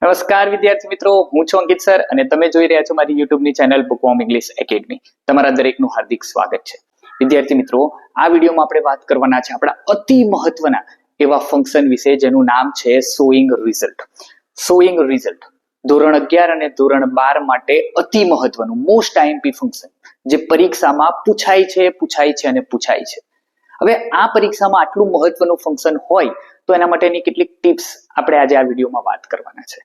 નમસ્કાર વિદ્યાર્થી મિત્રો, હું છું અંકિત સર અને તમે જોઈ રહ્યા છો મારી YouTube ની ચેનલ બુકવોર્મ ઇંગ્લિશ એકેડમી. તમારા દરેકનું હાર્દિક સ્વાગત છે. વિદ્યાર્થી મિત્રો, આ વિડીયોમાં આપણે વાત કરવાના છે આપણા અતિ મહત્વના એવા ફંક્શન વિશે જેનું નામ છે શોઈંગ રિઝલ્ટ. શોઈંગ રિઝલ્ટ ધોરણ 11 અને ધોરણ 12 માટે અતિ મહત્વનું મોસ્ટ આઈએમપી ફંક્શન જે પરીક્ષામાં પૂછાય છે. હવે આ પરીક્ષામાં આટલું મહત્વનું ફંક્શન હોય તો એના માટેની કેટલીક ટિપ્સ આપણે આજે આ વિડીયોમાં વાત કરવાના છે.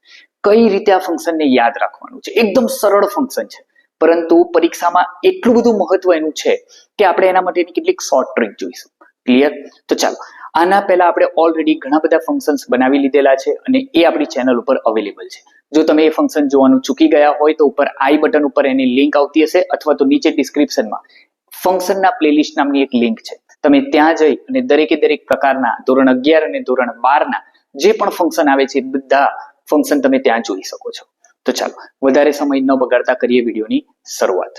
કઈ રીતે આ ફંક્શનને યાદ રાખવાનું છે. એકદમ સરળ ફંક્શન છે, પરંતુ પરીક્ષામાં એટલું બધું મહત્વ એનું છે કે આપણે એના માટેની કેટલીક શોર્ટ ટ્રીક જોઈશું. ક્લિયર? તો ચાલો, આના પહેલા આપણે ઓલરેડી ઘણા બધા ફંક્શન્સ બનાવી લીધેલા છે અને એ આપણી ચેનલ ઉપર અવેલેબલ છે. જો તમે એ ફંક્શન જોવાનું ચૂકી ગયા હોય તો ઉપર આઈ બટન ઉપર એની લિંક આવતી હશે અથવા તો નીચે ડિસ્ક્રિપ્શનમાં ફંક્શનના પ્લેલિસ્ટ નામની એક લિંક છે. તમે ત્યાં જઈ અને દરેકે દરેક પ્રકારના ધોરણ 11 અને ધોરણ 12 ના જે પણ ફંક્શન આવે છે બધા ફંક્શન તમે ત્યાં જોઈ શકો છો. તો ચાલો વધારે સમય ન બગાડતા કરીએ વિડીયોની શરૂઆત.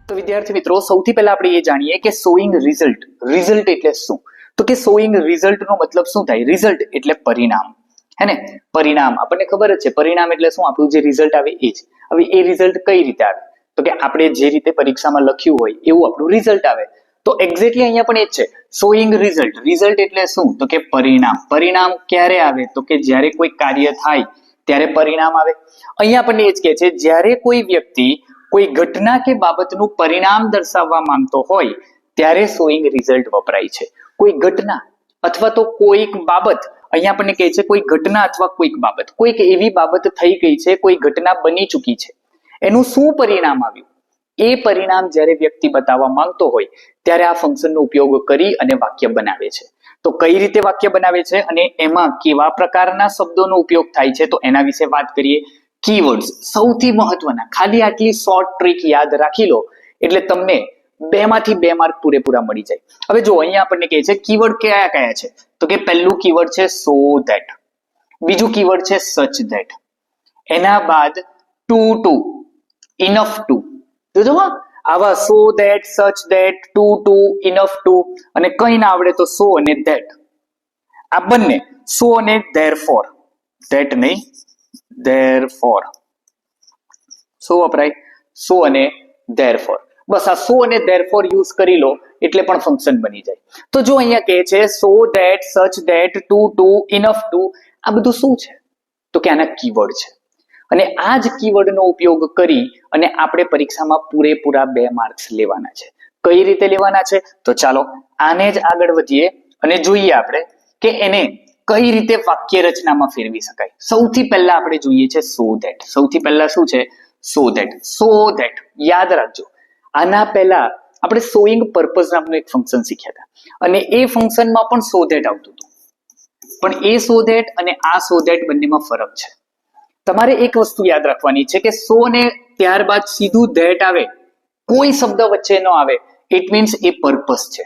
તો વિદ્યાર્થી મિત્રો, સૌથી પહેલા આપણે એ જાણીએ કે શોઈંગ રિઝલ્ટ. રિઝલ્ટ એટલે શું? તો કે શોઈંગ રિઝલ્ટ નો મતલબ શું થાય? રિઝલ્ટ એટલે પરિણામ, હે ને? પરિણામ આપણને ખબર જ છે. પરિણામ એટલે શું? આપણું જે રિઝલ્ટ આવે એ જ. હવે એ રિઝલ્ટ કઈ રીતે આવે? તો કે આપણે જે રીતે પરીક્ષામાં લખ્યું હોય એવું આપણું રિઝલ્ટ આવે. તો એક્ઝેક્ટલી અહીંયા પણ એ જ છે, શોઈંગ રિઝલ્ટ. રિઝલ્ટ એટલે શું? તો કે પરિણામ. પરિણામ ક્યારે આવે? તો કે જ્યારે કોઈ કાર્ય થાય ત્યારે પરિણામ આવે. અહીંયા આપણને એ જ કહે છે, જ્યારે કોઈ વ્યક્તિ કોઈ ઘટના કે બાબતનું પરિણામ દર્શાવવા માંગતો હોય ત્યારે શોઈંગ રિઝલ્ટ વપરાય છે. કોઈ ઘટના અથવા તો કોઈક બાબત, અહીંયા આપણને કહે છે કોઈ ઘટના અથવા કોઈક બાબત, કોઈક એવી બાબત થઈ ગઈ છે, કોઈ ઘટના બની ચૂકી છે, એનું શું પરિણામ આવ્યું એ પરિણામ જ્યારે વ્યક્તિ બતાવવા માંગતો હોય ત્યારે આ ફંક્શનનો ઉપયોગ કરી અને વાક્ય બનાવે છે. તો કઈ રીતે વાક્ય બનાવે છે અને એમાં કેવા પ્રકારના શબ્દોનો ઉપયોગ થાય છે તો એના વિશે વાત કરીએ. કીવર્ડ્સ સૌથી મહત્વના. ખાલી આટલી શોર્ટ ટ્રીક યાદ રાખી લો એટલે તમને 2 માંથી 2 માર્ક પૂરેપૂરા મળી જાય. હવે જો અહીંયા આપણને કહે છે કીવર્ડ કયા કયા છે, તો કે પહેલું કીવર્ડ છે સો ધેટ, બીજું કીવર્ડ છે સચ ધેટ, એના બાદ ટુ, ઇનફ ટુ. જોજો આવા so that, such that, to, enough to, અને કઈ ના આવડે તો સો અને ધેટ. આ બંને સો અને ધેરફોર. ધેટ નહીં, ધેરફોર. સો વપરાય, સો અને ધેરફોર. બસ આ સો અને ધેરફોર યુઝ કરી લો એટલે પણ ફંક્શન બની જાય. તો જો અહીંયા કહે છે so that, such that, to, enough to, આ બધું શું છે? તો કે આના કીવર્ડ છે. અને આ જ કીવર્ડનો ઉપયોગ કરી અને આપણે પરીક્ષામાં પૂરેપૂરા 2 માર્ક્સ લેવાના છે. કઈ રીતે લેવાના છે? તો ચાલો આને જ આગળ વધીએ અને જોઈએ આપણે કે એને કઈ રીતે વાક્ય રચનામાં ફેરવી શકાય. સૌથી પહેલા આપણે જોઈએ છે સો ધેટ. સૌથી પહેલા શું છે? So that. સો ધેટ યાદ રાખજો. આના પહેલા આપણે શોઈંગ પર્પઝ નામનું એક ફંક્શન શીખ્યા હતા અને એ ફંક્શનમાં પણ સો ધેટ આવતું હતું. પણ એ સો ધેટ અને આ સો ધેટ બંનેમાં ફરક છે. તમારે એક વસ્તુ યાદ રાખવાની છે કે સો ને ત્યારબાદ સીધું ધેટ આવે, કોઈ શબ્દ વચ્ચે ન આવે, ઇટ મીન્સ એ પર્પઝ છે.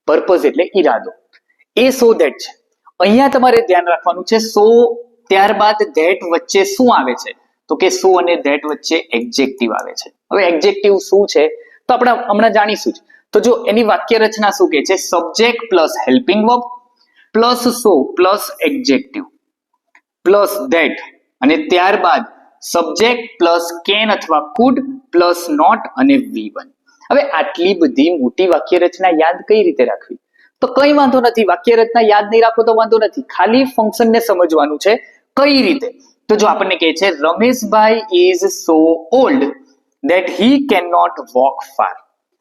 પર્પઝ એટલે ઈરાદો. એ સો ધેટ છે. અહીંયા તમારે ધ્યાન રાખવાનું છે સો ત્યારબાદ ધેટ વચ્ચે શું આવે છે? તો કે સો અને ધેટ વચ્ચે એડજેક્ટિવ આવે છે. હવે એડજેક્ટિવ શું છે તો આપણે હમણાં જાણીશું જ. તો જો એની વાક્ય રચના શું કહે છે? Subject plus helping verb plus so plus adjective plus that, અને ત્યારબાદ સબ્જેક્ટ પ્લસ કેન અથવા કુડ પ્લસ નોટ અને V1. હવે આટલી બધી મોટી વાક્ય રચના યાદ કઈ રીતે રાખવી? તો કઈ વાંધો નથી, વાક્ય રચના યાદ નહીં રાખો તો વાંધો નથી, ખાલી ફંક્શનને સમજવાનું છે. કઈ રીતે? તો જો આપણને કહે છે Rameshbhai is so old that he can not walk far.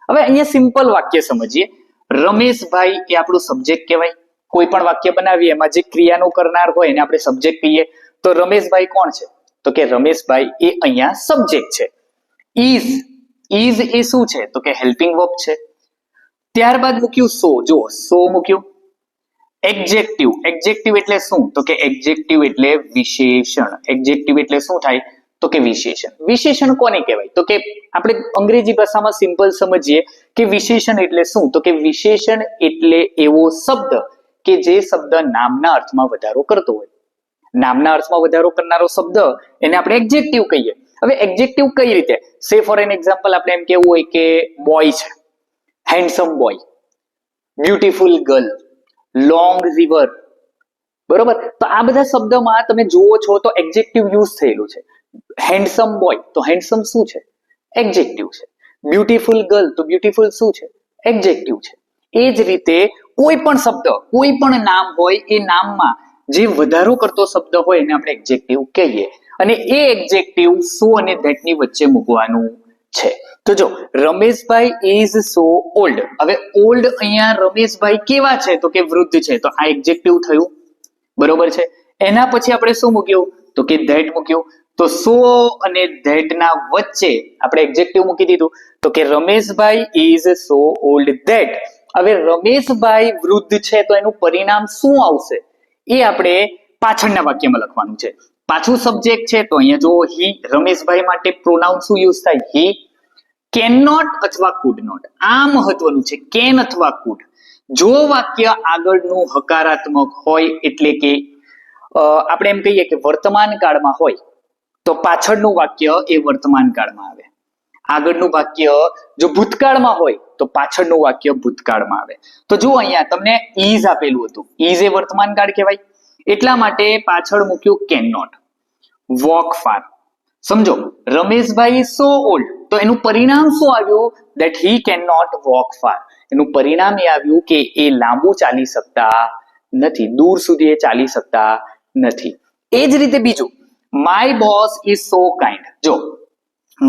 હવે અહીંયા સિમ્પલ વાક્ય સમજીએ. રમેશભાઈ એ આપણું સબ્જેક્ટ કહેવાય. કોઈ પણ વાક્ય બનાવીએ એમાં જે ક્રિયાનો કરનાર હોય એને આપણે સબ્જેક્ટ કહીએ. તો રમેશભાઈ કોણ છે? તો કે રમેશભાઈ એ અહીંયા સબ્જેક્ટ છે. ઇઝ એ શું છે? તો કે હેલ્પિંગ વર્બ છે. ત્યારબાદ મૂક્યું સો. જો સો મૂક્યું. એડજેક્ટિવ. એડજેક્ટિવ એટલે શું? તો કે એડજેક્ટિવ એટલે વિશેષણ. એડજેક્ટિવ એટલે શું થાય? તો કે વિશેષણ. વિશેષણ કોને કહેવાય? તો કે આપણે અંગ્રેજી ભાષામાં સિમ્પલ સમજીએ કે વિશેષણ એટલે શું? તો કે વિશેષણ એટલે એવો શબ્દ કે જે શબ્દ નામના અર્થમાં વધારો કરતો હોય. નામના અર્થમાં વધારો કરનારો શબ્દ એને આપણે એડજેક્ટિવ કહીએ. હવે એડજેક્ટિવ કઈ રીતે? સે ફોર એન એક્ઝામ્પલ આપણે એમ કેવું હોય કે બોય છે, handsome boy. Beautiful girl, long river, બરોબર. તો આ બધા શબ્દમાં તમે જુઓ છો તો એડજેક્ટિવ યુઝ થયેલું છે. હેન્ડસમ બોય તો હેન્ડસમ શું છે? એડજેક્ટિવ છે. બ્યુટીફુલ ગર્લ તો બ્યુટીફુલ શું છે? એડજેક્ટિવ છે. એ જ રીતે કોઈ પણ શબ્દ, કોઈ પણ નામ હોય, એ નામમાં જે વધારો કરતો શબ્દ હોય એને આપણે એડજેક્ટિવ કહીએ, અને એ એડજેક્ટિવ સો અને ધેટ ની વચ્ચે મૂકવાનું છે. તો જો રમેશભાઈ ઇઝ સો ઓલ્ડ. હવે ઓલ્ડ અહીંયા રમેશભાઈ કેવા છે? તો કે વૃદ્ધ છે, તો આ એડજેક્ટિવ થયું, બરોબર છે. એના પછી આપણે શું મૂક્યું? તો કે ધેટ મૂક્યું. તો સો અને ધેટ ના વચ્ચે આપણે એડજેક્ટિવ મૂકી દીધું, તો કે Rameshbhai is so old that. હવે રમેશભાઈ વૃદ્ધ છે તો એનું પરિણામ શું આવશે એ આપણે પાછળના વાક્યમાં લખવાનું છે. પાછું સબ્જેક્ટ છે તો અહીંયા જો હી, રમેશભાઈ માટે પ્રોનાઉન શું યુઝ થાય? હી. કેન નોટ અથવા કુડ નોટ, આ મહત્વનું છે, કેન અથવા કુડ. જો વાક્ય આગળનું હકારાત્મક હોય, એટલે કે આપણે એમ કહીએ કે વર્તમાન કાળમાં હોય તો પાછળનું વાક્ય એ વર્તમાન કાળમાં આવે. આગળનું વાક્ય જો ભૂતકાળમાં હોય તો પાછળનું વાક્ય ભૂતકાળમાં આવે. તો જો અહીંયા તમને ઇઝ આપેલું હતું, ઇઝ એ વર્તમાન કાળ કહેવાય, એટલા માટે પાછળ મૂક્યું કેન નોટ. વોક ફાર, સમજો રમેશભાઈ સો ઓલ્ડ, તો એનું પરિણામ શું આવ્યું? That he can not walk far. એનું પરિણામ એ આવ્યું કે એ લાંબુ ચાલી શકતા નથી, દૂર સુધી એ ચાલી શકતા નથી. એ જ રીતે બીજું, my boss is so kind. જો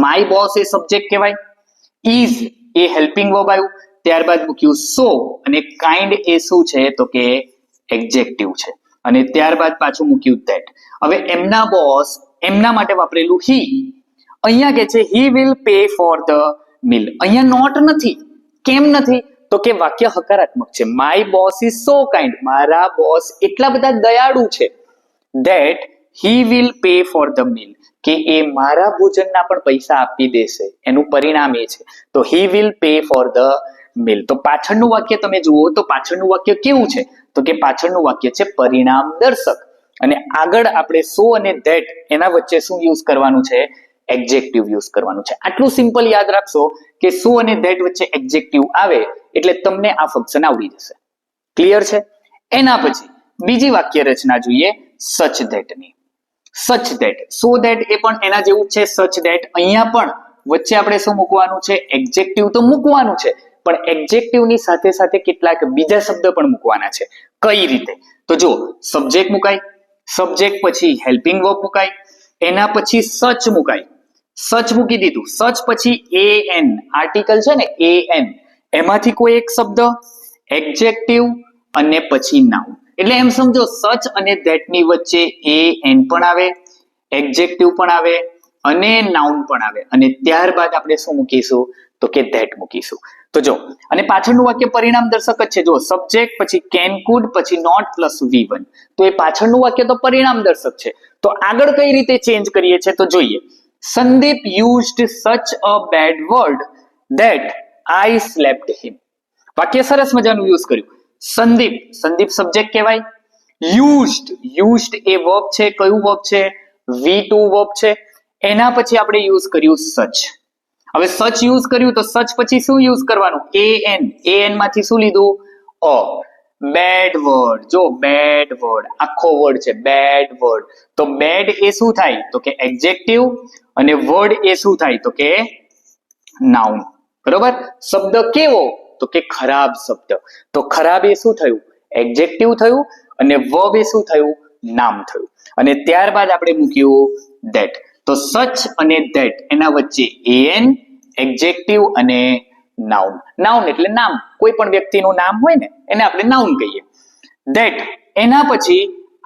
માય બોસ એ સબ્જેક્ટ કહેવાય, ઇઝ એ હેલ્પિંગ વર્બ આવ્યું, ત્યારબાદ મૂક્યું સો, અને કાઇન્ડ એ શું છે? તો કે એડજેક્ટિવ છે, અને ત્યારબાદ પાછું મૂક્યું ધેટ. હવે એમના બોસ, એમના માટે વાપરેલું હી. અહીંયા કે છે he will pay for the meal. અહીંયા નોટ નથી. કેમ નથી? તો કે વાક્ય હકારાત્મક છે. My boss is so kind, મારા બોસ એટલા બધા દયાળુ છે, that he will pay for the meal, કે એ મારા ભોજનના પણ પૈસા આપી દેશે. એનું પરિણામ એ છે. તો he will pay for the meal. તો પાછળનું વાક્ય તમે જુઓ તો પાછળનું વાક્ય કેવું છે? તો કે પાછળનું વાક્ય છે પરિણામ દર્શક, અને આગળ આપણે સો અને ધેટ એના વચ્ચે શું યુઝ કરવાનું છે? એડજેક્ટિવ યુઝ કરવાનું છે. આટલું સિમ્પલ યાદ રાખશો કે સો અને ધેટ વચ્ચે એડજેક્ટિવ આવે એટલે તમને આ ફંક્શન આવડી જશે. ક્લિયર છે? એના પછી બીજી વાક્ય રચના જોઈએ, સચ ધેટની. સચ ધેટ, સો ધેટ એ પણ એના જેવું જ છે સચ ધેટ. અહીંયા પણ વચ્ચે આપણે શું મૂકવાનું છે? એડજેક્ટિવ તો મૂકવાનું છે, પણ એડજેક્ટિવની સાથે સાથે કેટલાક બીજા શબ્દ પણ મૂકવાના છે. કઈ રીતે? તો જો સબ્જેક્ટ મુકાય, સબ્જેક્ટ પછી હેલ્પિંગ વર્બ મુકાય, એના પછી સચ મુકાય. સચ મૂકી દીધું, સચ પછી એન, આર્ટિકલ છે ને એન, એમાંથી કોઈ એક શબ્દ, એડજેક્ટિવ અને પછી નાઉન. એટલે એમ સમજો સચ અને ધેટ ની વચ્ચે એન પણ આવે, એડજેક્ટિવ પણ આવે અને નાઉન પણ આવે, અને ત્યારબાદ આપણે શું મૂકીશું? તો કે ધેટ મૂકીશું. તો જો, અને પાછળનું વાક્ય પરિણામ દર્શક જ છે. જો સબ્જેક્ટ પછી કેન કુડ પછી નોટ પ્લસ V1, તો એ પાછળનું વાક્ય તો પરિણામ દર્શક છે. તો આગળ કઈ રીતે ચેન્જ કરીએ છીએ તો જોઈએ. Sandeep used such a bad word that I slapped him. વાક્ય સરસ મજાનું યુઝ કર્યું. સંદીપ, સંદીપ સબ્જેક્ટ કહેવાય. યુઝડ, યુઝડ એ વર્બ છે. કયું વર્બ છે? V2 વર્બ છે. એના પછી આપણે યુઝ કર્યું સચ. હવે સચ યુઝ કર્યું તો સચ પછી શું યુઝ કરવાનું? એન, એન માંથી શું લીધું? અ. બેડ વર્ડ, જો બેડ વર્ડ આખો વર્ડ છે, બેડ વર્ડ. તો બેડ એ શું થાય? તો કે એડજેક્ટિવ, અને વર્ડ એ શું થાય? તો કે નાઉન. બરોબર. શબ્દ કેવો? તો કે ખરાબ શબ્દ. તો ખરાબ એ શું થયું? એડજેક્ટિવ થયું, અને વર્બ એ શું થયું? નામ થયું. અને ત્યારબાદ આપણે મૂક્યું ધેટ. તો સચ અને ધેટ એના વચ્ચે એન, એડજેક્ટિવ અને નાઉન. નાઉન એટલે નામ, કોઈ પણ વ્યક્તિનું નામ હોય ને એને આપણે નાઉન કહીએ. ધેટ એના પછી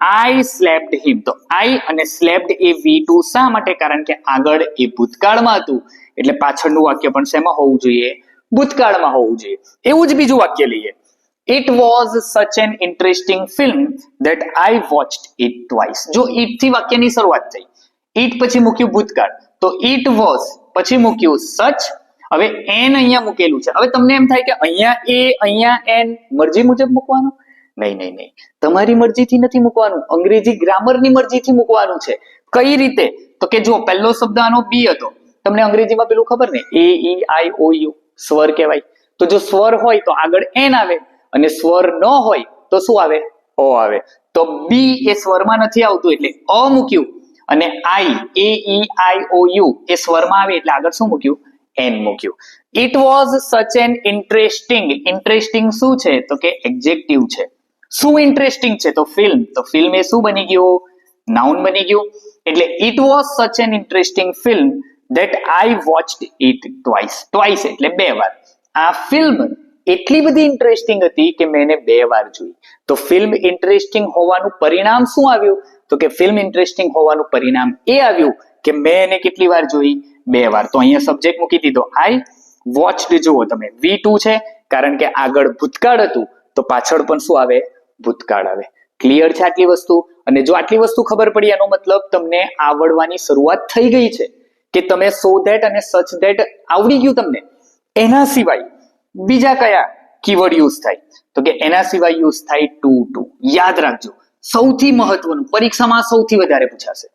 આઈ સ્લેપ્ડ હિમ. તો આઈ અને સ્લેપ્ડ એ V2 શા માટે? કારણ કે આગળ એ ભૂતકાળમાં હતું, એટલે પાછળનું વાક્ય પણ શેમાં હોવું જોઈએ? ભૂતકાળમાં હોવું જોઈએ. એવું જ બીજું વાક્ય લઈએ. It was such an interesting film that I watched it twice. જો it થી વાક્યની શરૂઆત થઈ, it પછી મૂક્યું ભૂતકાળ, તો it was પછી મૂક્યું such. હવે n અહીંયા મૂકેલું છે. હવે તમને એમ થાય કે અહીંયા એ, અહીંયા n, મરજી મુજબ મૂકવાનું? નહીં નહીં નહીં, તમારી મરજીથી નથી મૂકવાનું, અંગ્રેજી ગ્રામરની મરજીથી મૂકવાનું છે. કઈ રીતે? તો કે જો પહેલો શબ્દ આનો બી હતો, તમને અંગ્રેજીમાં પેલું ખબર ને, A E I O U સ્વર કહેવાય. તો જો સ્વર હોય તો આગળ n આવે, અને સ્વર ન હોય તો શું આવે? અ આવે. તો બી એ સ્વરમાં નથી આવતું એટલે અ મૂક્યું, અને આઈ એ ઈ આઈ ઓ યુ એ સ્વરમાં આવે એટલે આગળ શું મૂક્યું? એન મૂક્યું. It was such an interesting. Interesting શું છે? તો કે એડજેક્ટિવ છે. શું ઇન્ટરેસ્ટિંગ છે? તો ફિલ્મ. તો ફિલ્મ એ શું બની ગયું? નાઉન બની ગયું. એટલે it was such an interesting film that I watched it twice. Twice એટલે 2 વાર. આ ફિલ્મ એટલી બધી ઇન્ટરેસ્ટિંગ હતી કે મેં એને 2 વાર જોઈ. તો ફિલ્મ ઇન્ટરેસ્ટિંગ હોવાનું પરિણામ શું આવ્યું? તો કે ફિલ્મ ઇન્ટરેસ્ટિંગ હોવાનું પરિણામ એ આવ્યું કે મેં એને કેટલી વાર જોઈ? 2 વાર. તો અહીંયા સબ્જેક્ટ મૂકી દીધો આઈ વોચ્ડ. જુઓ તમે V2 છે કારણ કે આગળ ભૂતકાળ હતું તો પાછળ પણ શું આવે? ભૂતકાળ આવે. ક્લિયર છે આટલી વસ્તુ? અને જો આટલી વસ્તુ ખબર પડી એનો મતલબ તમને આવડવાની શરૂઆત થઈ ગઈ છે કે તમે સો ધેટ અને સચ ધેટ આવડી ગયું તમને. એના સિવાય બીજા કયા કીવર્ડ યુઝ થાય? તો કે એના સિવાય યુઝ થાય ટુ. યાદ રાખજો, સૌથી મહત્વનું, પરીક્ષામાં સૌથી વધારે પૂછાશે.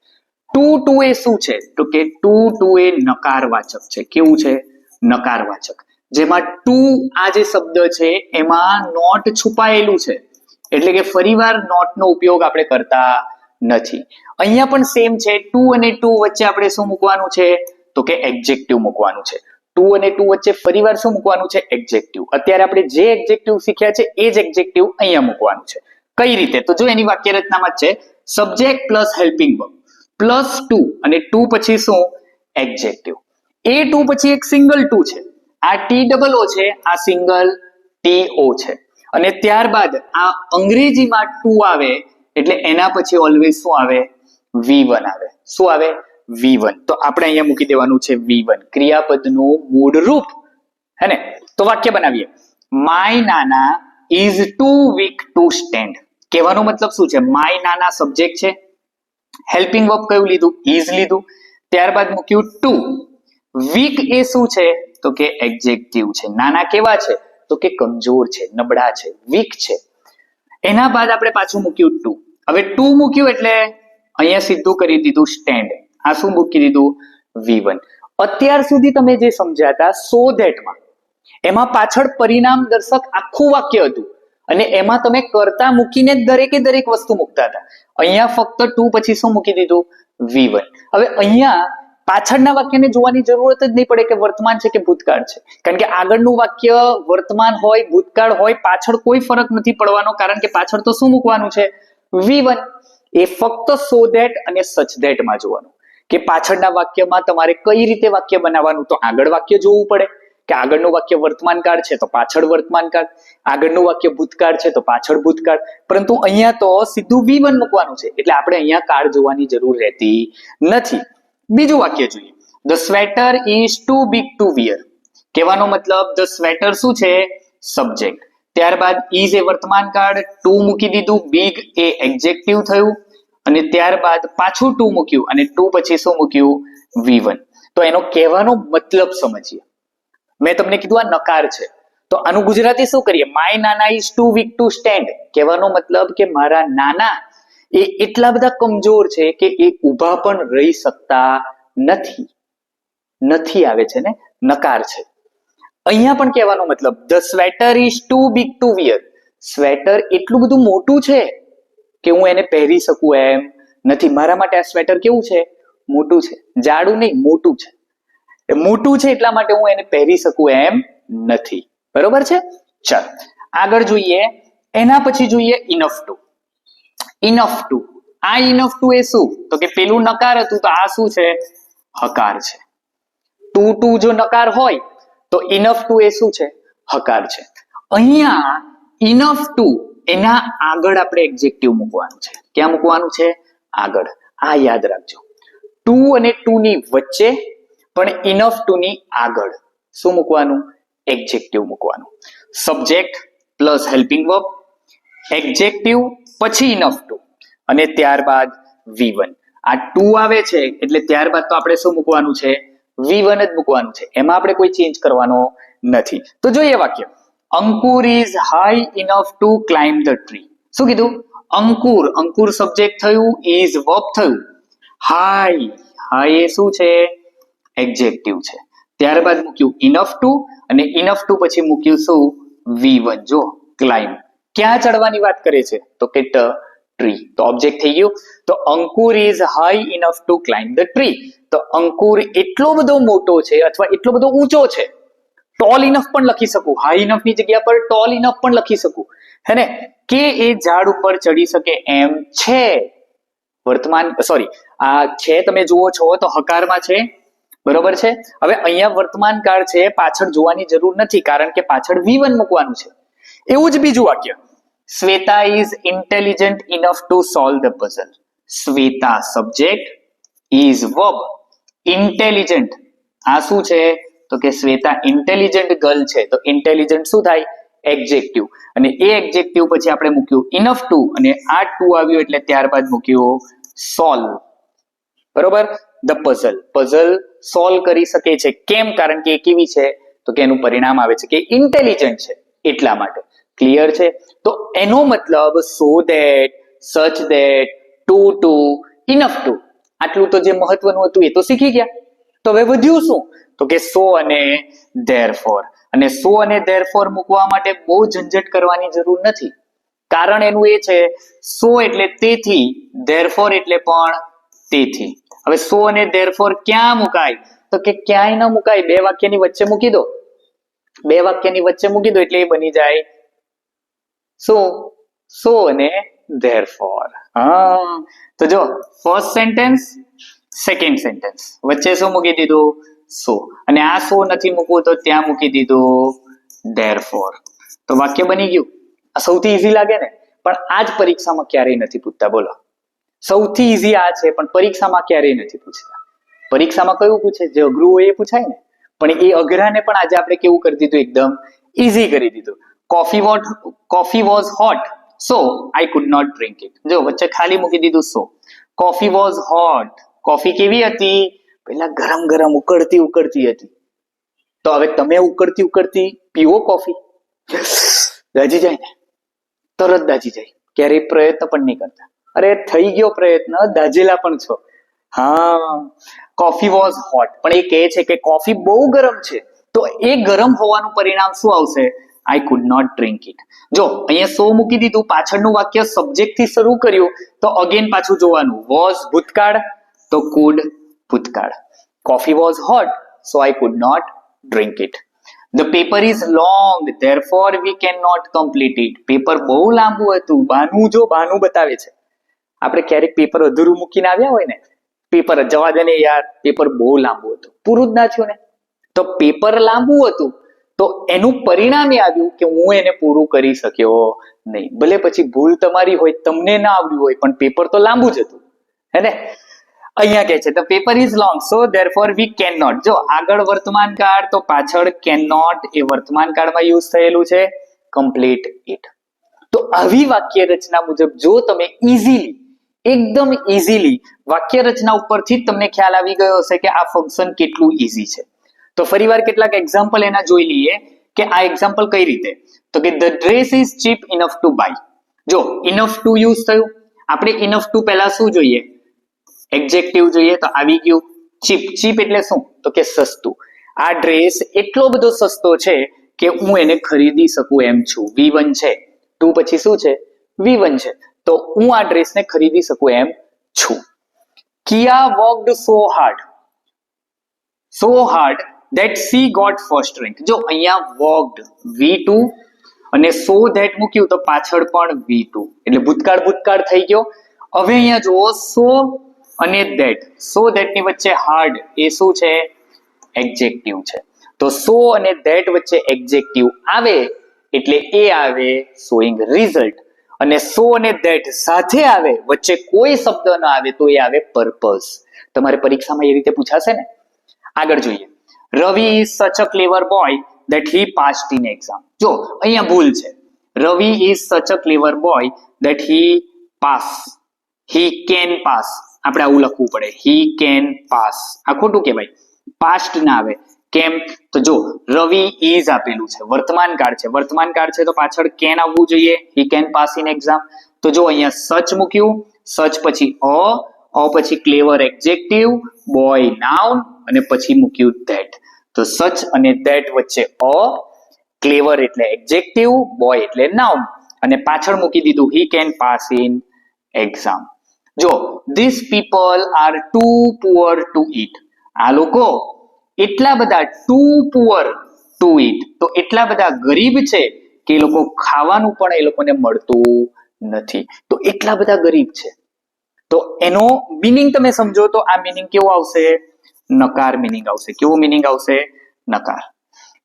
ટુ એ શું છે? તો કે ટુ એ નકારવાચક છે. કેવું છે? નકારવાચક. જેમાં ટુ આ જે શબ્દ છે એમાં નોટ છુપાયેલું છે, એટલે કે ફરીવાર નોટનો ઉપયોગ આપણે કરતા નથી. અહીંયા પણ સેમ છે. ટુ અને ટુ વચ્ચે આપણે શું મૂકવાનું છે? તો કે એડજેક્ટિવ મૂકવાનું છે. ટુ અને ટુ વચ્ચે ફરીવાર શું મૂકવાનું છે? એડજેક્ટિવ. અત્યારે આપણે જે એડજેક્ટિવ શીખ્યા છે એ જ એડજેક્ટિવ અહીંયા મૂકવાનું છે. કઈ રીતે? તો જો એની વાક્ય રચનામાં જ છે subject plus helping verb plus to, અને ટુ પછી શું? એડજેક્ટિવ. એ ટુ પછી એક સિંગલ ટુ છે, આ TOO છે, આ સિંગલ TO છે, અને ત્યારબાદ આ અંગ્રેજીમાં ટુ આવે એટલે એના પછી ઓલવેઝ શું આવે? V1 આવે. શું આવે? V1. તો આપણે અહીંયા મૂકી દેવાનું છે V1, ક્રિયાપદનું મૂળ રૂપ. હે ને? તો વાક્ય બનાવીએ. માય નાના is too weak to stand. કહેવાનો મતલબ શું છે? માય નાના સબ્જેક્ટ છે, હેલ્પિંગ વર્બ કયું લીધું? ઇઝ લીધું, ત્યારબાદ મૂક્યું ટુ. વીક એ શું છે? તો કે એડજેક્ટિવ છે. નાના કેવા છે? તો કે કમજોર છે, નબળા છે, વીક છે. એના બાદ આપણે પાછું મૂક્યું ટુ. હવે ટુ મૂક્યું એટલે અહીંયા સીધું કરી દીધું સ્ટેન્ડ. આ શું મૂકી દીધું? V1. અત્યાર સુધી તમે જે સમજ્યા હતા સો ધેટમાં, એમાં પાછળ પરિણામ દર્શક આખું વાક્ય હતું અને એમાં તમે કરતા મૂકીને દરેકે દરેક વસ્તુ મૂકતા હતા. અહીંયા ફક્ત ટુ પછી શું મૂકી દીધું? V1. હવે અહીંયા પાછળના વાક્યને જોવાની જરૂરત જ નહીં પડે કે વર્તમાન છે કે ભૂતકાળ છે, કારણ કે આગળનું વાક્ય વર્તમાન હોય, ભૂતકાળ હોય, પાછળ કોઈ ફરક નથી પડવાનો, કારણ કે પાછળ તો શું મૂકવાનું છે? V1. એ ફક્ત સો ધેટ અને સચ ધેટ માં જોવાનું કે પાછળના વાક્યમાં તમારે કઈ રીતે વાક્ય બનાવવાનું. તો આગળ વાક્ય જોવું પડે કે આગળનું વાક્ય વર્તમાન કાળ છે તો પાછળ વર્તમાન કાળ, આગળનું વાક્ય ભૂતકાળ છે તો પાછળ ભૂતકાળ, પરંતુ અહીંયા તો સીધું V1 મૂકવાનું છે એટલે આપણે અહીંયા કાળ જોવાની જરૂર રહેતી નથી. બીજું વાક્ય જોઈએ. The sweater is too big to wear. કહેવાનો મતલબ ધ સ્વેટર શું છે? સબ્જેક્ટ. ત્યારબાદ ઇઝ એ વર્તમાન કાળ, ટુ મૂકી દીધું, બિગ એ એડજેક્ટિવ થયું, અને ત્યારબાદ પાછું ટુ મૂક્યું અને ટુ પછી શું મૂક્યું? V1. તો એનો કહેવાનો મતલબ સમજીએ. મેં તમને કીધું આ નકાર છે, તો આનું ગુજરાતી શું કરીએ? માય નાના is too weak to stand. કહેવાનો મતલબ કે મારા નાના એ એટલા બધા કમજોર છે કે એ ઊભા પણ રહી શકતા નથી. નથી આવે છે ને, નકાર છે. અહીંયા પણ કહેવાનો મતલબ the sweater is too big to wear. Sweater એટલું બધું મોટું છે કે હું એને પહેરી શકું એમ નથી. મારા માટે આ સ્વેટર કેવું છે? મોટું છે, જાડું નહીં, મોટું છે. મોટું છે એટલા માટે હું એને પહેરી શકું એમ નથી. બરોબર છે? ચાલ આગળ જોઈએ. એના પછી જોઈએ ઇનફ ટુ. ઇનફ ટુ, આ ઇનફ ટુ એ શું? તો કે પેલું નકાર હતું તો આ શું છે? હકાર છે. ટુ જો નકાર હોય તો ઇનફ ટુ એ શું છે? હકાર છે. અહીંયા ઇનફ ટુ એના આગળ આપણે એડજેક્ટિવ મૂકવાનું છે. ક્યાં મૂકવાનું છે? આગળ. આ યાદ રાખજો. ટુ અને ટુ ની વચ્ચે પણ ઇનફ ટુ ની આગળ શું મૂકવાનું? એડજેક્ટિવ મૂકવાનું. Subject plus helping verb, adjective પછી ઇનફ ટુ, અને ત્યારબાદ V1. આ ટુ આવે છે એટલે ત્યારબાદ તો આપણે શું મૂકવાનું છે? V1 જ મૂકવાનું છે. એમાં આપણે કોઈ ચેન્જ કરવાનો નથી. તો જોઈએ વાક્ય. Ankur is high enough to climb the tree. શું કીધું? અંકુર, અંકુર સબ્જેક્ટ થયું, ઇઝ વર્બ થયું, હાઈ, હાઈ એ શું છે? એડજેક્ટિવ છે. ત્યારબાદ મૂક્યું ઇનફ ટુ, અને ઇનફ ટુ પછી મૂક્યું શું? V1. જો ક્લાઇમ્બ. ક્યાં ચડવાની વાત કરે છે? તો કે ટ્રી. તો ઓબ્જેક્ટ થઈ ગયું. તો Ankur is high enough to climb the tree. તો અંકુર એટલો બધો મોટો છે અથવા એટલો બધો ઊંચો છે. ટોલ ઇનફ પણ લખી શકું, હાઈ ઇનફ ની જગ્યા પર ટોલ ઇનફ પણ લખી શકું, હે ને, કે એ ઝાડ ઉપર ચડી શકે એમ છે. વર્તમાન સોરી આ છે તમે જુઓ છો તો હકારમાં છે, બરોબર છે. હવે અહીંયા વર્તમાન કાળ છે, પાછળ જોવાની જરૂર નથી કારણ કે પાછળ V1 મૂકવાનું છે. એવું જ બીજું વાક્ય, Shweta is intelligent enough to solve the puzzle. Shweta subject, is verb, intelligent આ શું છે? તો કે શ્વેતા ઇન્ટેલિજન્ટ ગર્લ છે. તો ઇન્ટેલિજન્ટ શું થાય? એડજેક્ટિવ. અને એ એડજેક્ટિવ પછી આપણે મૂક્યું ઇનફ ટુ, અને આ ટુ આવ્યું એટલે ત્યારબાદ મૂક્યું સોલ્વ. બરોબર. ધ પઝલ, પઝલ સોલ્વ કરી શકે છે. કેમ? કારણ કે એ કેવી છે? તો કે એનું પરિણામ આવે છે કે ઇન્ટેલિજન્ટ છે, એટલા માટે. ક્લિયર છે? તો એનો મતલબ so that, such that, to, enough to, આટલું તો જે મહત્વનું હતું એ તો શીખી ગયા. તો હવે વધ્યું શું? તો કે સો અને ધેરફોર. અને સો અને ધેરફોર મૂકવા માટે બહુ ઝંઝટ કરવાની જરૂર નથી. કારણ એનું એ છે, સો એટલે તેથી, ધેરફોર એટલે પણ તેથી. હવે સો અને ધેરફોર ક્યાં મુકાય? તો કે ક્યાંય ન મુકાય, બે વાક્યની વચ્ચે મૂકી દો. બે વાક્યની વચ્ચે મૂકી દો એટલે એ બની જાય સો અને ધેરફોર. હા, તો જો ફર્સ્ટ સેન્ટેન્સ, સેકન્ડ સેન્ટેન્સ વચ્ચે શું મૂકી દીધું? સો. અને આ સો નથી મૂકવું તો ત્યાં મૂકી દીધું ધેરફોર. તો વાક્ય બની ગયું. આ સૌથી ઈઝી લાગે ને, પણ આ જ પરીક્ષામાં ક્યારેય નથી પૂછતા. બોલો, સૌથી ઈઝી આ છે, પણ પરીક્ષામાં ક્યારેય નથી પૂછતા. પરીક્ષામાં કયું પૂછે? જે અઘરું હોય એ પૂછાય ને. પણ એ અઘરાને પણ આજે આપણે કેવું કરી દીધું? એકદમ ઈઝી કરી દીધું. Coffee was hot so I could not drink it. જો વચ્ચે ખાલી મૂકી દીધું so. Coffee was hot, coffee કેવી હતી? પેલા ગરમ ગરમ ઉકળતી હતી. તો હવે તમે ઉકળતી પીવો કોફી, દાજી જાય ને, તરત દાજી જાય. ક્યારેય પ્રયત્ન પણ નહીં કરતા. અરે થઈ ગયો પ્રયત્ન, દાજેલા પણ છો. હા, કોફી વોઝ હોટ, પણ એ કહે છે કે કોફી બહુ ગરમ છે. તો એ ગરમ હોવાનું પરિણામ શું આવશે? I could not drink it. જો અહીંયા સો મૂકી દીધું, પાછળનું વાક્ય સબ્જેક્ટ થી શરૂ કર્યું, તો અગેન પાછું જોવાનું. વોઝ ભૂતકાળ, તો કુડ ભૂતકાળ. Coffee was hot so I could not drink it. The paper is long, therefore we cannot complete it. Paper બહુ લાંબુ હતું. બાનું જો બાનું બતાવે છે. આપણે ક્યારેક પેપર અધૂરું મૂકીને આવ્યા હોય ને, પેપર જવા દે ને યાર, પેપર બહુ લાંબુ હતું, પૂરું જ ના થયું ને. તો પેપર લાંબુ હતું, તો એનું પરિણામ એ આવ્યું કે હું એને પૂરું કરી શક્યો નહીં. ભલે પછી ભૂલ તમારી હોય, તમને ના આવડ્યું હોય, પણ પેપર તો લાંબુ જ હતું, હે ને. અહીંયા કહે છે the paper is long so therefore we can not. જો આગળ વર્તમાન કાળ, તો પાછળ કેન નોટ એ વર્તમાન કાળમાં યુઝ થયેલું છે. Complete it. તો આવી વાક્ય રચના મુજબ જો તમે ઇઝીલી, એકદમ ઇઝીલી વાક્ય રચના ઉપરથી જ તમને ખ્યાલ આવી ગયો હશે કે આ ફંક્શન કેટલું ઇઝી છે. તો ફરીવાર કેટલાક એક્ઝામ્પલ એના જોઈ લઈએ કે આ એક્ઝામ્પલ કઈ રીતે. તો કે the dress is cheap enough to buy. જો ઇનફ ટુ યુઝ થયું. આપણે ઇનફ ટુ પહેલા શું જોઈએ? એડજેક્ટિવ જોઈએ. તો આવી ગયું ચીપ. ચીપ એટલે શું? તો કે સસ્તું. આ ડ્રેસ એટલો બધો સસ્તો છે કે હું એને ખરીદી શકું એમ છું. V1 છે, ટુ પછી શું છે? V1 છે. તો હું આ ડ્રેસને ખરીદી શકું એમ છું. Kiya worked so hard that she got first rank. જો અહીંયા વર્કડ V2 અને સો ધેટ મૂક્યું તો પાછળ પણ V2, એટલે ભૂતકાળ થઈ ગયો. હવે અહીંયા જુઓ સો અને ધેટ, સો ધેટ ની વચ્ચે હાર્ડ એ શું છે? એડજેક્ટિવ છે. તો સો અને ધેટ વચ્ચે એડજેક્ટિવ આવે એટલે એ આવે શોઈંગ રિઝલ્ટ. અને સો અને ધેટ સાથે આવે, વચ્ચે કોઈ શબ્દ ન આવે તો એ આવે પર્પઝ. તમારે પરીક્ષામાં એ રીતે પૂછાશે ને. આગળ જોઈએ. Ravi is such a clever boy that he passed in exam. જો અહીંયા ભૂલ છે. Ravi is such a clever boy that he can pass. આપણે આવું લખવું પડે, he can pass. આ ખોટું કહેવાય, પાસ્ટ ના આવે. કેમ? તો જો રવિ ઇઝ આપેલું છે, વર્તમાન કાળ છે. વર્તમાન કાળ છે તો પાછળ કેન આવવું જોઈએ. he can pass in exam. તો જો અહીંયા સચ મૂક્યું, સચ પછી અ પછી ક્લેવર એડજેક્ટિવ, બોય નાઉન અને પછી મૂક્યું ધેટ. તો સચ અને ધેટ વચ્ચે ક્લેવર એટલે એડજેક્ટિવ, બોય એટલે નાઉન, અને પાછળ મૂકી દીધું he can pass in exam. જો this people are too poor to eat, આ લોકો એટલા બધા ટુ પુઅર ટુ ઈટ, તો એટલા બધા ગરીબ છે કે એ લોકો ખાવાનું પણ એ લોકોને મળતું નથી. તો એટલા બધા ગરીબ છે. તો એનો મીનિંગ તમે સમજો તો આ મીનિંગ કેવો આવશે? નકાર મીનિંગ આવશે. કેવો મીનિંગ આવશે? નકાર.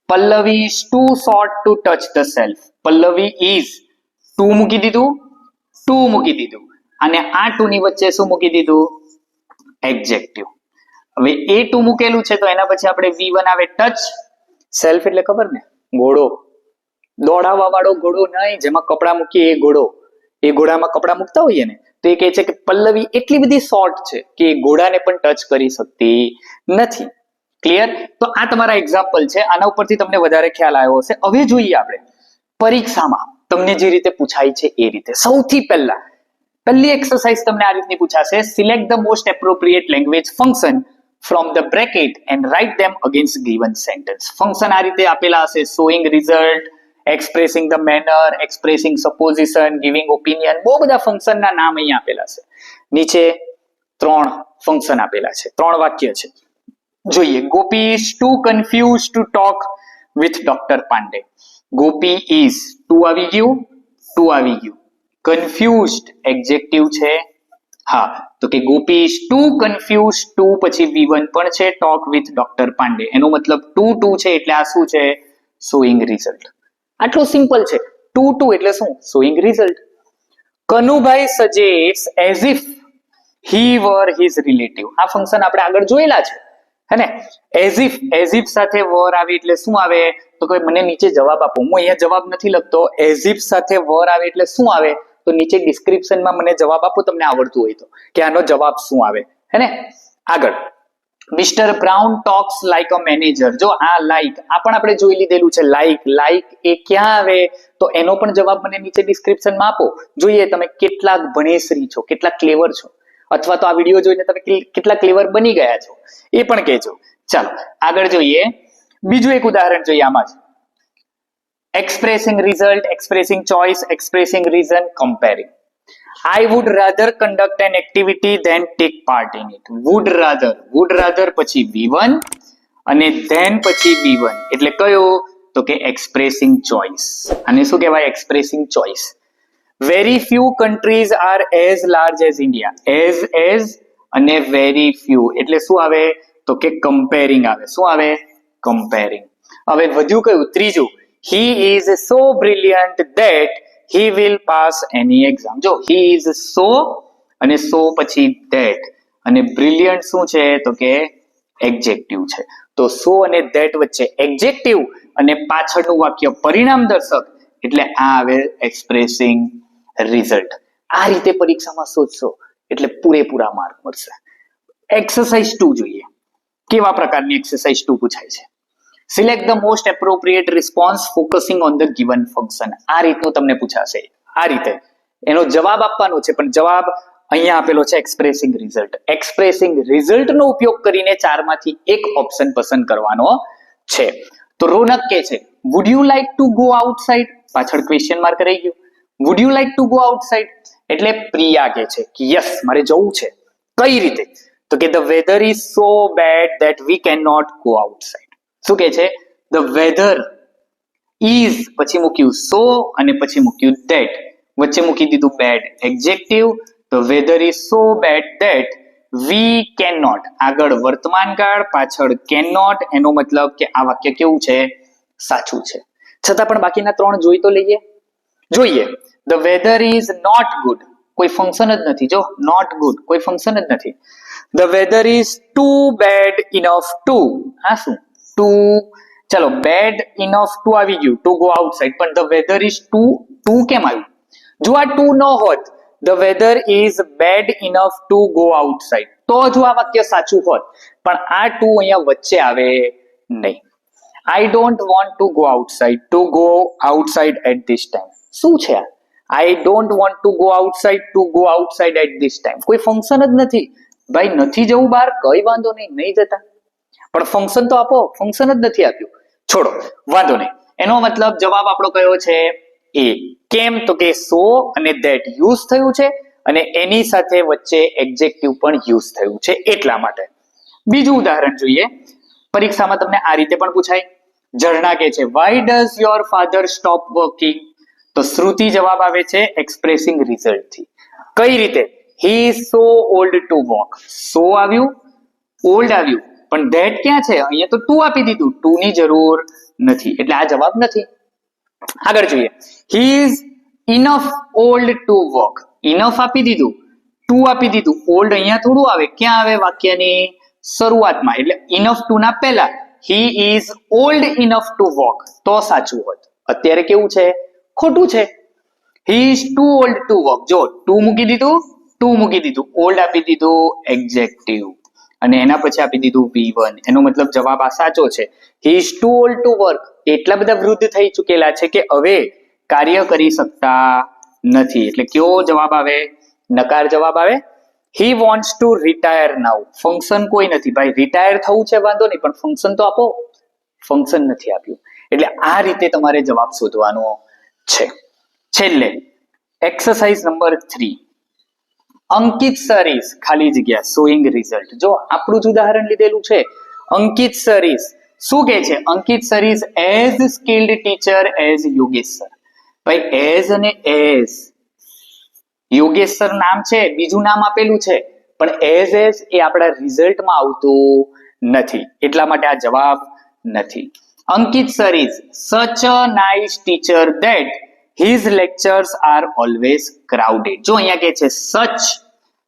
Pallavi is too short to touch the shelf. Pallavi is too મૂકી દીધું, ટુ મૂકી દીધું, અને આ ટુ ની વચ્ચે શું મૂકી દીધું? એડજેક્ટિવ. હવે એ ટુ મૂકેલું છે તો એના પછી આપણે V1 આવે ટચ. સેલ્ફ એટલે ખબર ને? ઘોડો. દોડાવવા વાળો ઘોડો નહીં, જેમાં કપડા મૂકીએ એ ઘોડો. એ ઘોડામાં કપડા મૂકતા હોઈએ ને, તો એ કહે છે કે પલ્લવી એટલી બધી શોર્ટ છે કે એ ઘોડાને પણ ટચ કરી શકતી નથી. ક્લિયર? તો આ તમારા એક્ઝામ્પલ છે. આના ઉપરથી તમને વધારે ખ્યાલ આવ્યો હશે. હવે જોઈએ આપણે પરીક્ષામાં તમને જે રીતે પૂછાય છે એ રીતે. સૌથી પહેલી એક્સરસાઇઝ તમને આ રીતની પૂછાશે. Select the most appropriate language function from the bracket and write them against given sentence. Function આ રીતે આપેલા હશે: showing result, expressing the manner, expressing supposition, giving opinion. બહુ બધા ફંક્શનના નામ અહીંયા આપેલા છે. નીચે 3 ફંક્શન આપેલા છે, 3 વાક્ય છે. જોઈએ. Gopi is too confuse to talk with doctor Pandey. Gopi is too આવી ગયું, ટુ આવી ગયું. કન્ફ્યુઝડ એડજેક્ટિવ છે. હા, તો કે ગોપી ઇઝ ટુ કન્ફ્યુઝ, ટુ પછી V1 પણ છે, ટોક વિથ ડોક્ટર પાંડે. એનો મતલબ ટુ છે એટલે આ શું છે? Showing result. આટલું સિમ્પલ છે. ટુ એટલે શું? Showing result. Kanubhai suggest as if he were his relative. આ ફંક્શન આપણે આગળ જોયેલા છે, હે ને? એઝ ઇફ સાથે વર આવે એટલે શું આવે? તો કોઈ મને નીચે જવાબ આપો. હું અહીંયા જવાબ નથી લખતો. એઝ ઇફ સાથે વર આવે એટલે શું આવે? તો નીચે ડિસ્ક્રિપ્શનમાં મને જવાબ આપો, તમને આવડતું હોય તો, કે આનો જવાબ શું આવે, હે ને? આગળ mister brown talks like a manager. જો આ લાઈક આ પણ આપણે જોઈ લીધેલું છે. લાઈક એ ક્યાં આવે? તો એનો પણ જવાબ મને નીચે ડિસ્ક્રિપ્શનમાં આપો. જોઈએ તમે કેટલા ભણેશ્રી છો, કેટલા ક્લેવર છો, અથવા તો આ વિડીયો જોઈને તમે કેટલા ક્લેવર બની ગયા છો એ પણ કહેજો. ચાલો આગળ જોઈએ. બીજું એક ઉદાહરણ જોઈએ આમાં જ. Expressing result, expressing choice, expressing reason, comparing. I would rather conduct an activity than take part in it. would rather પછી V1 અને then પછી V1 એટલે કયો? તો કે expressing choice. અને શું કહેવાય? expressing choice. Very few countries are as large as India. as અને very few એટલે શું આવે? તો કે comparing આવે. શું આવે? comparing. હવે વધ્યું કયું? ત્રીજું. He is so brilliant that he will pass any exam. જો he is so અને so પછી that અને brilliant શું છે? તો કે એડજેક્ટિવ છે. તો so અને that વચ્ચે એડજેક્ટિવ અને પાછળનું વાક્ય પરિણામ દર્શક એટલે આ આવે એક્સપ્રેસિંગ રિઝલ્ટ. આ રીતે પરીક્ષામાં શોધશો એટલે પૂરેપૂરા માર્ક મળશે. એક્સરસાઇઝ 2 જોઈએ. કેવા પ્રકારની એક્સરસાઇઝ 2 પૂછાય છે? Select the most appropriate response focusing on the given function. આ રીતનું તમને પૂછાશે. આ રીતે એનો જવાબ આપવાનો છે, પણ જવાબ અહીંયા આપેલો છે એક્સપ્રેસિંગ રિઝલ્ટ. એક્સપ્રેસિંગ રિઝલ્ટનો ઉપયોગ કરીને 4 માંથી એક ઓપ્શન પસંદ કરવાનો છે. તો રોનક કહે છે would you like to go outside? પાછળ ક્વેશ્ચન માર્ક રહી ગયું. Would you like to go outside એટલે પ્રિયા કહે છે કે યસ મારે જવું છે. કઈ રીતે? તો કે the weather is so bad that we can not go outside. શું કહે છે? ધ વેધર ઇઝ પછી મૂક્યું સો અને પછી મૂક્યું ધેટ, વચ્ચે મૂકી દીધું bad adjective. The weather is so bad that we can not, આગળ વર્તમાન કાળ, પાછળ કેન નોટ. એનો મતલબ કે આ વાક્ય કેવું છે? સાચું છે. છતાં પણ બાકીના 3 જોઈ તો લઈએ. જોઈએ. The weather is not good, કોઈ ફંક્શન જ નથી. જો નોટ ગુડ કોઈ ફંક્શન જ નથી. The weather is too bad enough to, આ શું? ટુ, ચલો બેડ ઇનફ ટુ આવી ગયું, ટુ ગો આઉટસાઇડ. પણ ધ વેધર ઇઝ ટુ કેમ આવ્યું? જો આ ટુ ન હોત, the weather is bad enough to go outside, તો જો આ વાક્ય સાચું હોત. પણ આ ટુ અહીંયા વચ્ચે આવે નહીં. I don't want to go outside at this time. શું છે આ? I don't want to go outside at this time. કોઈ ફંક્શન જ નથી. ભાઈ નથી જવું બહાર, કઈ વાંધો નહીં, નહીં જતા, પણ ફંક્શન તો આપો. ફંક્શન જ નથી આપ્યું. છોડો, વાંધો નહીં. એનો મતલબ જવાબ આપણો કયો છે એ. કેમ તો કે સો અને ધેટ યુઝ થયું છે અને એની સાથે વચ્ચે એડજેક્ટિવ પણ યુઝ થયું છે એટલા માટે. બીજું ઉદાહરણ જોઈએ. પરીક્ષામાં તમને આ રીતે પણ પૂછાય. ઝરણા કે છે why does your father stop working? તો શ્રુતિ જવાબ આવે છે એક્સપ્રેસિંગ રિઝલ્ટ થી. કઈ રીતે? He is so old to walk. So આવ્યું, ઓલ્ડ આવ્યું, પણ ધેટ ક્યાં છે? અહીંયા તો ટુ આપી દીધું. ટુ ની જરૂર નથી એટલે આ જવાબ નથી. આગળ જોઈએ. He is enough old to walk. Enough આપી દીધું, ટુ આપી દીધું, ઓલ્ડ અહીંયા થોડું આવે. ક્યાં આવે? વાક્યની શરૂઆતમાં. એટલે ઇનફ ટુ ના પહેલા he is old enough to walk તો સાચું હોત. અત્યારે કેવું છે? ખોટું છે. He is too old to walk. જો ટુ મૂકી દીધું, ટુ મૂકી દીધું, ઓલ્ડ આપી દીધું એડજેક્ટિવ અને એના પછી આપી દીધું V1. એનો મતલબ જવાબ આ સાચો છે. He is too old to work. એટલા બધા વૃદ્ધ થઈ ચૂકેલા છે કે હવે કાર્ય કરી શકતા નથી. એટલે કયો જવાબ આવે? નકાર જવાબ આવે. He wants to retire now. Function કોઈ નથી ભાઈ. રિટાયર થવું છે વાંધો નહીં, પણ ફંક્શન તો આપો. ફંક્શન નથી આપ્યું. એટલે આ રીતે તમારે જવાબ શોધવાનો છે. છેલ્લે exercise number 3. Ankit sir is ખાલી જગ્યા શોઈંગ રિઝલ્ટ. જો આપણું જ ઉદાહરણ લીધેલું છે. અંકિત સર ઇઝ શું કે છે? Ankit sir is as skilled teacher as Yogesh sir. ભાઈ એઝ અને એઝ, યોગેશ સર નામ છે, બીજું નામ આપેલું છે, પણ એઝ એ આપણા રિઝલ્ટમાં આવતું નથી એટલા માટે આ જવાબ નથી. અંકિત sir is such a nice teacher that his lectures are always crowded. જો અહીંયા કે છે સચ,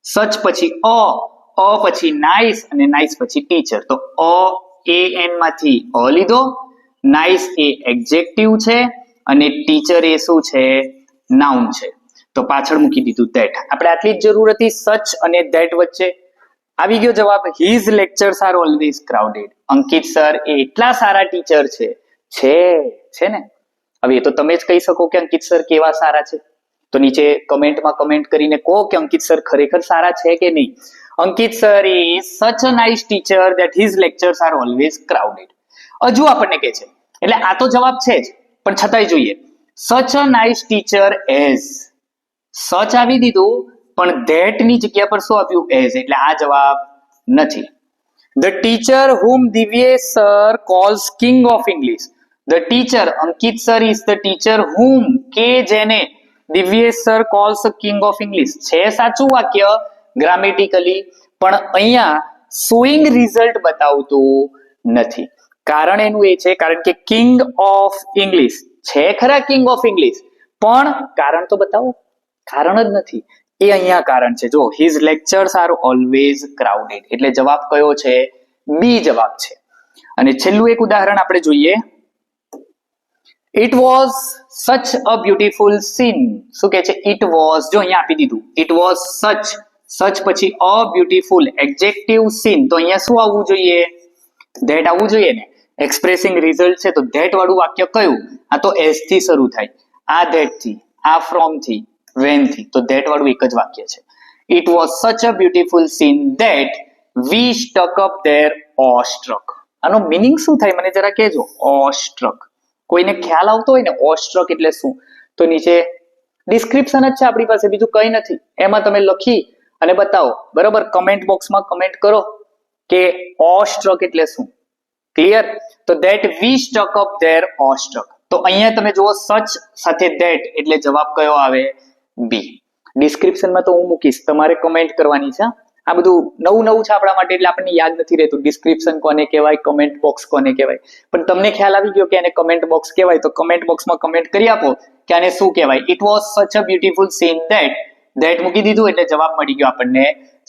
સચ પછી અ પછી નાઇસ અને નાઇસ પછી ટીચર. તો એ એન માંથી અ લીધો, નાઇસ એ એડજેક્ટિવ છે અને ટીચર એ શું છે? નાઉન છે. તો પાછળ મૂકી દીધું ધેટ. આપણે આટલી જ જરૂર હતી. સચ અને ધેટ વચ્ચે આવી ગયો જવાબ. His lectures are always crowded. Ankit sir એ એટલા સારા ટીચર છે ને. હવે એ તો તમે જ કહી શકો કે અંકિત સર કેવા સારા છે. તો નીચે કમેન્ટમાં કમેન્ટ કરીને કહો કે અંકિત સર ખરેખર સારા છે કે નહીં. અંકિત sir is such a nice teacher that his lectures are always crowded. હજુ આપણને કહે છે એટલે આ તો જવાબ છે જ, પણ છતાંય જોઈએ. સચ અ નાઇસ ટીચર એઝ, સચ આવી દીધું પણ ધેટ ની જગ્યા પર શું આપ્યું? એઝ. એટલે આ જવાબ નથી. The teacher whom Divyesh sir calls king of English. The teacher Ankit sir is the teacher whom કે જેને Divyesh sir calls king of English. છે સાચું વાક્ય ગ્રામેટિકલી, પણ અહીંયા શોઈંગ રિઝલ્ટ બતાવતું નથી. કારણ એનું એ છે કારણ કે કિંગ ઓફ ઇંગ્લિશ છે ખરા, કિંગ ઓફ ઇંગ્લિશ, પણ કારણ તો બતાવો. કારણ જ નથી. એ અહીંયા કારણ છે. જો his lectures are always crowded. એટલે જવાબ કયો છે? બી જવાબ છે. અને છેલ્લું એક ઉદાહરણ આપણે જોઈએ. It was such a beautiful scene. શું કે છે? It was. જો અહીંયા આપી દીધું ઇટ વોઝ સચ, સચ પછી અ બ્યુટીફુલ એડજેક્ટિવ સીન. તો અહીંયા શું આવવું જોઈએ? ધેટ આવવું જોઈએ ને. એક્સપ્રેસિંગ રિઝલ્ટ છે તો ધેટ વાળું વાક્ય કયું? આ તો એસ થી શરૂ થાય. આ ધેટ થી, આ ફ્રોમ થી, વેન થી. તો ધેટ વાળું એક જ વાક્ય છે. It was such a beautiful scene that we stuck up there or struck. આનો મિનિંગ શું થાય મને જરા કહેજો. Or struck. કોઈને ખ્યાલ આવતો હોય ને ઓર સ્ટ્રક એટલે શું? તો નીચે ડિસ્ક્રિપ્શન જ છે આપણી પાસે, બીજું કંઈ નથી. એમાં તમે લખી અને બતાવો. બરોબર, કમેન્ટ બોક્સમાં કમેન્ટ કરો કે ઓર સ્ટ્રક એટલે શું. ક્લિયર? તો that we stuck up there or struck. તો અહીંયા તમે જુઓ સચ સાથે ધેટ એટલે જવાબ કયો આવે? બી. ડિસ્ક્રિપ્શનમાં તો હું મૂકીશ, તમારે કમેન્ટ કરવાની છે. આ બધું નવું છે આપણા માટે એટલે આપણને યાદ નથી રહેતું ડિસ્ક્રિપ્શન કોને કહેવાય, કમેન્ટ બોક્સ કોને કહેવાય. પણ તમને ખ્યાલ આવી ગયો કે આને કમેન્ટ બોક્સ કહેવાય તો કમેન્ટ બોક્સમાં કમેન્ટ કરી આપો કે આને શું કહેવાય. It was such a beautiful scene that મૂકી દીધું એટલે જવાબ મળી ગયો આપણને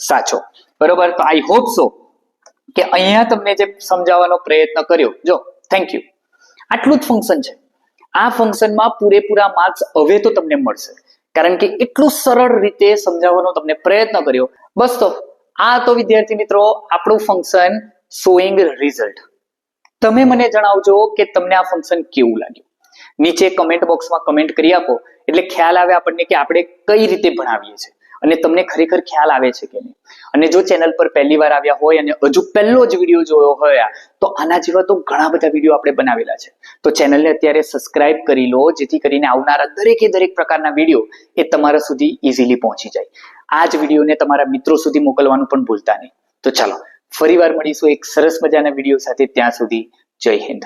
સાચો. બરોબર, તો આઈ હોપ સો કે અહીંયા તમને જે સમજાવવાનો પ્રયત્ન કર્યો. જો થેન્ક યુ. આટલું જ ફંક્શન છે. આ ફંક્શનમાં પૂરેપૂરા માર્ક્સ હવે તો તમને મળશે કારણ કે એટલું સરળ રીતે સમજાવવાનો તમને પ્રયત્ન કર્યો. બસ તો આ તો વિદ્યાર્થી મિત્રો આપણું ફંક્શન શોઈંગ રિઝલ્ટ. તમે મને જણાવજો કે તમને આ ફંક્શન કેવું લાગ્યું. નીચે કમેન્ટ બોક્સમાં કમેન્ટ કરી આપો એટલે ખ્યાલ આવે આપણને કે આપણે કઈ રીતે ભણાવીએ છીએ. અને તમને ખરેખર ખ્યાલ આવે છે કે નહીં. અને જો ચેનલ પર પહેલી વાર આવ્યા હોય અને હજુ પહેલો જ વિડીયો જોયો હોય તો આના જેવા તો ઘણા બધા વિડીયો આપણે બનાવેલા છે. તો ચેનલને અત્યારે સબસ્ક્રાઇબ કરી લો, જેથી કરીને આવનારા દરેક પ્રકારના વિડીયો એ તમારા સુધી ઇઝીલી પહોંચી જાય. આ જ વિડીયોને તમારા મિત્રો સુધી મોકલવાનું પણ ભૂલતા નહીં. તો ચાલો ફરીવાર મળીશું એક સરસ મજાના વિડીયો સાથે. ત્યાં સુધી જય હિન્દ.